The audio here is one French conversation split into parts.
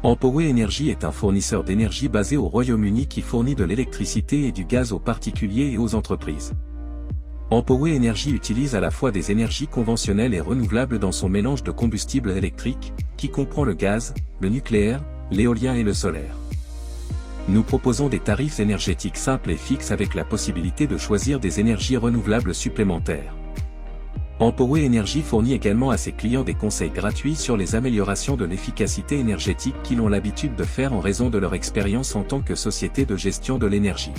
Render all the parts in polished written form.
Empower Energy est un fournisseur d'énergie basé au Royaume-Uni qui fournit de l'électricité et du gaz aux particuliers et aux entreprises. Empower Energy utilise à la fois des énergies conventionnelles et renouvelables dans son mélange de combustibles électriques, qui comprend le gaz, le nucléaire, l'éolien et le solaire. Nous proposons des tarifs énergétiques simples et fixes avec la possibilité de choisir des énergies renouvelables supplémentaires. Empower Energy fournit également à ses clients des conseils gratuits sur les améliorations de l'efficacité énergétique qu'ils ont l'habitude de faire en raison de leur expérience en tant que société de gestion de l'énergie.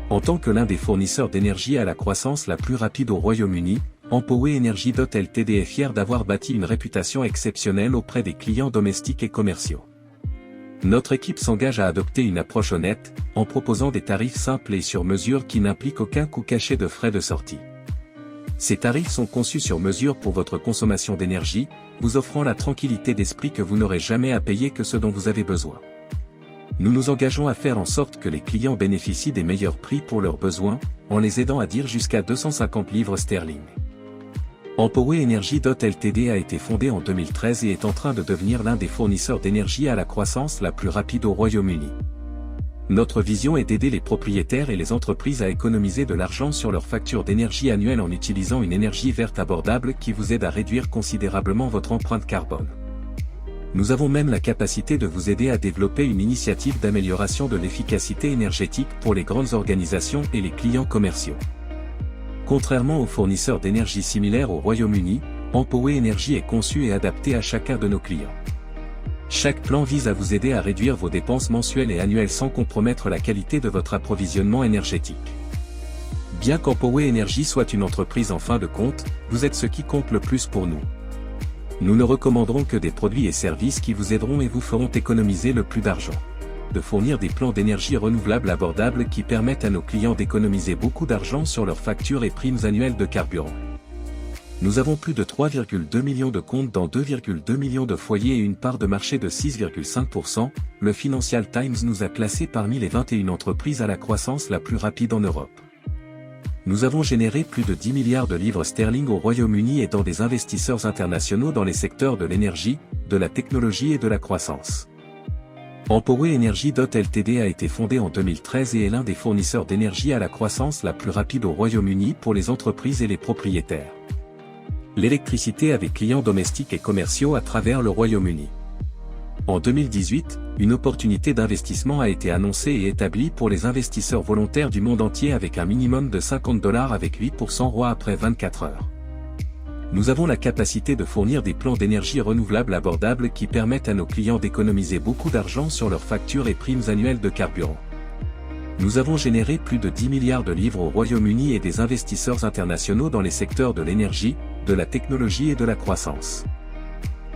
En tant que l'un des fournisseurs d'énergie à la croissance la plus rapide au Royaume-Uni, Empower Energy Ltd est fier d'avoir bâti une réputation exceptionnelle auprès des clients domestiques et commerciaux. Notre équipe s'engage à adopter une approche honnête, en proposant des tarifs simples et sur mesure qui n'impliquent aucun coût caché de frais de sortie. Ces tarifs sont conçus sur mesure pour votre consommation d'énergie, vous offrant la tranquillité d'esprit que vous n'aurez jamais à payer que ce dont vous avez besoin. Nous nous engageons à faire en sorte que les clients bénéficient des meilleurs prix pour leurs besoins, en les aidant à dire jusqu'à 250 livres sterling. Empower Energy Ltd a été fondé en 2013 et est en train de devenir l'un des fournisseurs d'énergie à la croissance la plus rapide au Royaume-Uni. Notre vision est d'aider les propriétaires et les entreprises à économiser de l'argent sur leurs factures d'énergie annuelles en utilisant une énergie verte abordable qui vous aide à réduire considérablement votre empreinte carbone. Nous avons même la capacité de vous aider à développer une initiative d'amélioration de l'efficacité énergétique pour les grandes organisations et les clients commerciaux. Contrairement aux fournisseurs d'énergie similaires au Royaume-Uni, Empower Energy est conçu et adapté à chacun de nos clients. Chaque plan vise à vous aider à réduire vos dépenses mensuelles et annuelles sans compromettre la qualité de votre approvisionnement énergétique. Bien qu'Empower Energy soit une entreprise en fin de compte, vous êtes ce qui compte le plus pour nous. Nous ne recommanderons que des produits et services qui vous aideront et vous feront économiser le plus d'argent. De fournir des plans d'énergie renouvelables abordables qui permettent à nos clients d'économiser beaucoup d'argent sur leurs factures et primes annuelles de carburant. Nous avons plus de 3,2 millions de comptes dans 2,2 millions de foyers et une part de marché de 6,5%, le Financial Times nous a classés parmi les 21 entreprises à la croissance la plus rapide en Europe. Nous avons généré plus de 10 milliards de livres sterling au Royaume-Uni et dans des investisseurs internationaux dans les secteurs de l'énergie, de la technologie et de la croissance. Empower Energy Ltd a été fondé en 2013 et est l'un des fournisseurs d'énergie à la croissance la plus rapide au Royaume-Uni pour les entreprises et les propriétaires. L'électricité avec clients domestiques et commerciaux à travers le Royaume-Uni. En 2018, une opportunité d'investissement a été annoncée et établie pour les investisseurs volontaires du monde entier avec un minimum de $50 avec 8% ROI après 24 heures. Nous avons la capacité de fournir des plans d'énergie renouvelables abordables qui permettent à nos clients d'économiser beaucoup d'argent sur leurs factures et primes annuelles de carburant. Nous avons généré plus de 10 milliards de livres au Royaume-Uni et des investisseurs internationaux dans les secteurs de l'énergie, de la technologie et de la croissance.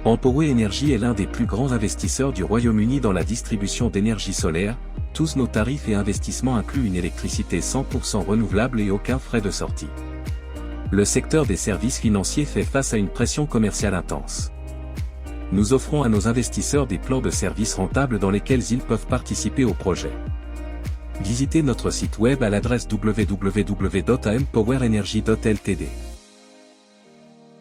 Empower Energy est l'un des plus grands investisseurs du Royaume-Uni dans la distribution d'énergie solaire, tous nos tarifs et investissements incluent une électricité 100% renouvelable et aucun frais de sortie. Le secteur des services financiers fait face à une pression commerciale intense. Nous offrons à nos investisseurs des plans de services rentables dans lesquels ils peuvent participer au projet. Visitez notre site web à l'adresse www.empowerenergy.ltd.